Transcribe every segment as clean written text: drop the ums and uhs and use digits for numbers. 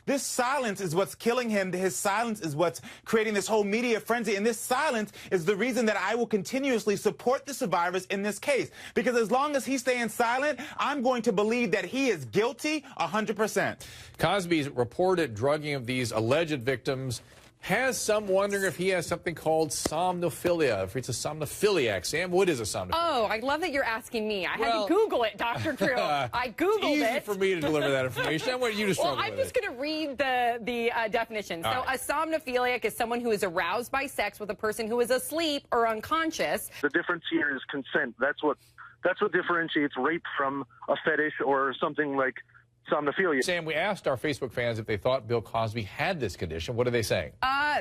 This silence is what's killing him. His silence is what's creating this whole media frenzy. And this silence is the reason that I will continuously support the survivors in this case. Because as long as he's staying silent, I'm going to believe that he is guilty 100%. Cosby's reported drugging of these alleged victims has some wondering if he has something called somnophilia, if it's a somnophiliac. Sam, what is a somnophiliac? Oh, I love that you're asking me. I had to Google it, Dr. Drew. I Googled easy it. For me to deliver that information. I want you to struggle Well, I'm just going to read the definition. So a somnophiliac is someone who is aroused by sex with a person who is asleep or unconscious. The difference here is consent. That's what differentiates rape from a fetish or something like somnophilia. Sam, we asked our Facebook fans if they thought Bill Cosby had this condition. What are they saying?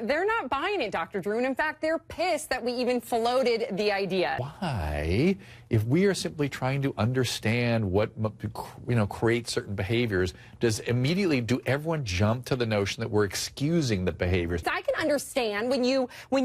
They're not buying it, Dr. Drew. And in fact, they're pissed that we even floated the idea. Why, if we are simply trying to understand what, creates certain behaviors, do everyone jump to the notion that we're excusing the behaviors? I can understand when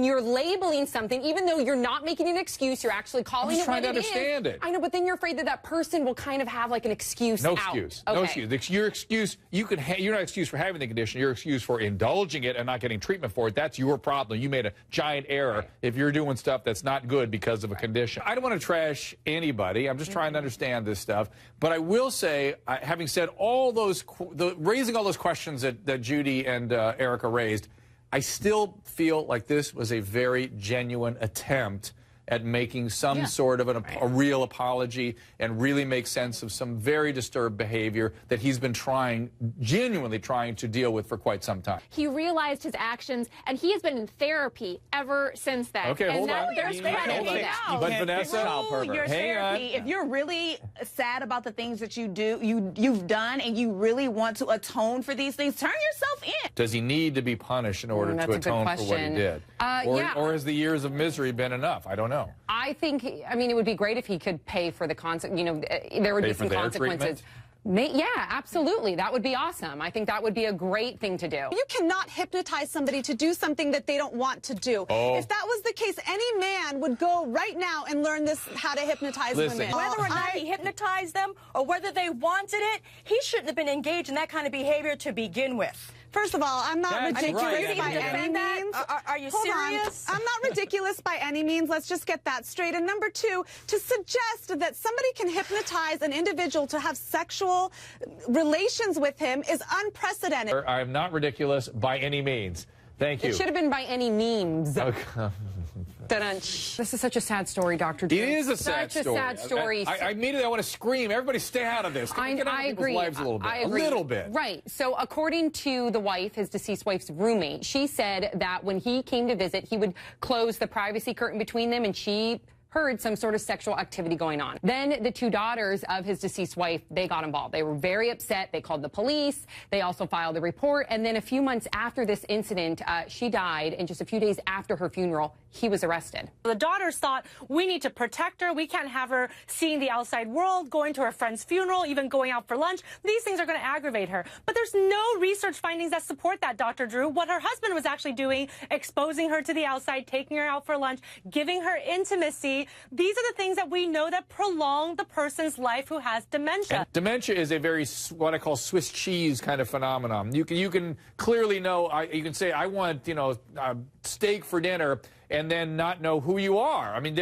you're labeling something, even though you're not making an excuse, you're actually calling it what it is. I'm just trying to understand it. I know, but then you're afraid that that person will kind of have like an excuse No out. excuse. Okay. No excuse. Your excuse, you're not excused for having the condition. You're excused for indulging it and not getting treatment for it. That's your problem. You made a giant error if you're doing stuff that's not good because of a condition. I don't want to trash anybody. I'm just trying to understand this stuff. But I will say, having said all those, raising all those questions that Judy and Erica raised, I still feel like this was a very genuine attempt at making some sort of a real apology and really make sense of some very disturbed behavior that he's been genuinely trying to deal with for quite some time. He realized his actions, and he has been in therapy ever since then. Okay, hold on. There's credit now. But Vanessa, your therapy. If you're really sad about the things that you've done, and you really want to atone for these things, turn yourself in. Does he need to be punished in order to atone for what he did? Or has the years of misery been enough? I don't know. I think, it would be great if he could pay for the there would be some consequences. Yeah, absolutely. That would be awesome. I think that would be a great thing to do. You cannot hypnotize somebody to do something that they don't want to do. If that was the case, any man would go right now and learn how to hypnotize women. Whether or not he hypnotized them or whether they wanted it, he shouldn't have been engaged in that kind of behavior to begin with. First of all, I'm not ridiculous by any means. Are you serious? I'm not ridiculous by any means. Let's just get that straight. And number two, to suggest that somebody can hypnotize an individual to have sexual relations with him is unprecedented. I'm not ridiculous by any means. Thank you. It should have been by any means. Okay. This is such a sad story, Dr. Drew. It is a sad story. Such a sad story. I immediately want to scream. Everybody stay out of this. I agree. Lives a little bit. I agree. A little bit. Right. So according to the wife, his deceased wife's roommate, she said that when he came to visit, he would close the privacy curtain between them, and she heard some sort of sexual activity going on. Then the two daughters of his deceased wife, they got involved. They were very upset. They called the police. They also filed a report. And then a few months after this incident, she died. And just a few days after her funeral, he was arrested. The daughters thought, we need to protect her. We can't have her seeing the outside world, going to her friend's funeral, even going out for lunch. These things are going to aggravate her. But there's no research findings that support that, Dr. Drew. What her husband was actually doing, exposing her to the outside, taking her out for lunch, giving her intimacy. These are the things that we know that prolong the person's life who has dementia. And dementia is a very, what I call Swiss cheese kind of phenomenon. You can clearly know, you can say, I want, steak for dinner, and then not know who you are. I mean,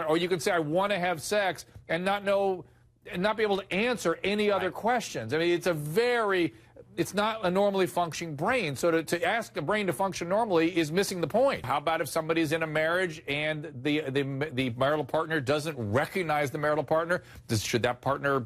or you can say, I want to have sex, and not be able to answer any other questions. I mean, it's not a normally functioning brain. So to ask the brain to function normally is missing the point. How about if somebody's in a marriage and the marital partner doesn't recognize the marital partner? Should that partner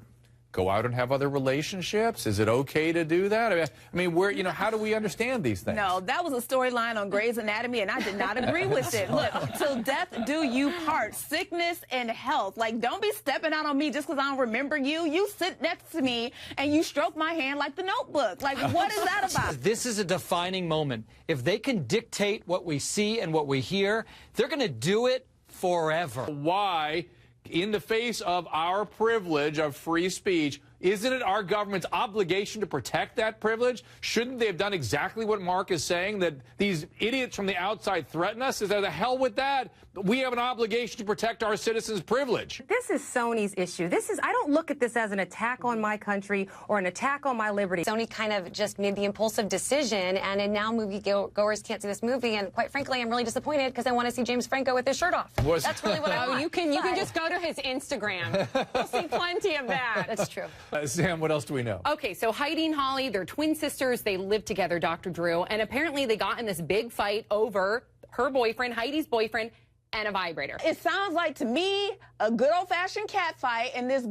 go out and have other relationships? Is it okay to do that? I mean, how do we understand these things? No, that was a storyline on Grey's Anatomy, and I did not agree with it. Look, till death do you part, sickness and health. Like, don't be stepping out on me just because I don't remember you. You sit next to me and you stroke my hand like the Notebook. Like, what is that about? This is a defining moment. If they can dictate what we see and what we hear, they're going to do it forever. Why, in the face of our privilege of free speech, isn't it our government's obligation to protect that privilege? Shouldn't they have done exactly what Mark is saying, that these idiots from the outside threaten us? Is there the hell with that? We have an obligation to protect our citizens' privilege. This is Sony's issue. I don't look at this as an attack on my country or an attack on my liberty. Sony kind of just made the impulsive decision, and now moviegoers can't see this movie. And quite frankly, I'm really disappointed because I want to see James Franco with his shirt off. That's really what I want. You can just go to his Instagram. You'll see plenty of that. That's true. Sam, what else do we know? Okay, so Heidi and Holly, they're twin sisters. They live together, Dr. Drew, and apparently they got in this big fight over her boyfriend, Heidi's boyfriend, and a vibrator. It sounds like to me a good old-fashioned cat fight, and this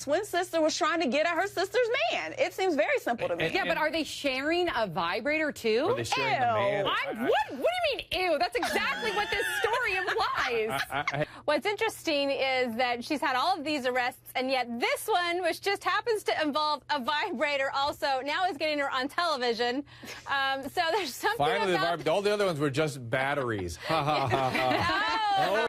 twin sister was trying to get at her sister's man. It seems very simple to me. Yeah, but are they sharing a vibrator too? Are they sharing the man? What do you mean, ew? That's exactly what this story implies. What's interesting is that she's had all of these arrests, and yet this one, which just happens to involve a vibrator also, now is getting her on television. So there's something Finally, about... all the other ones were just batteries. Ha ha ha ha. Oh.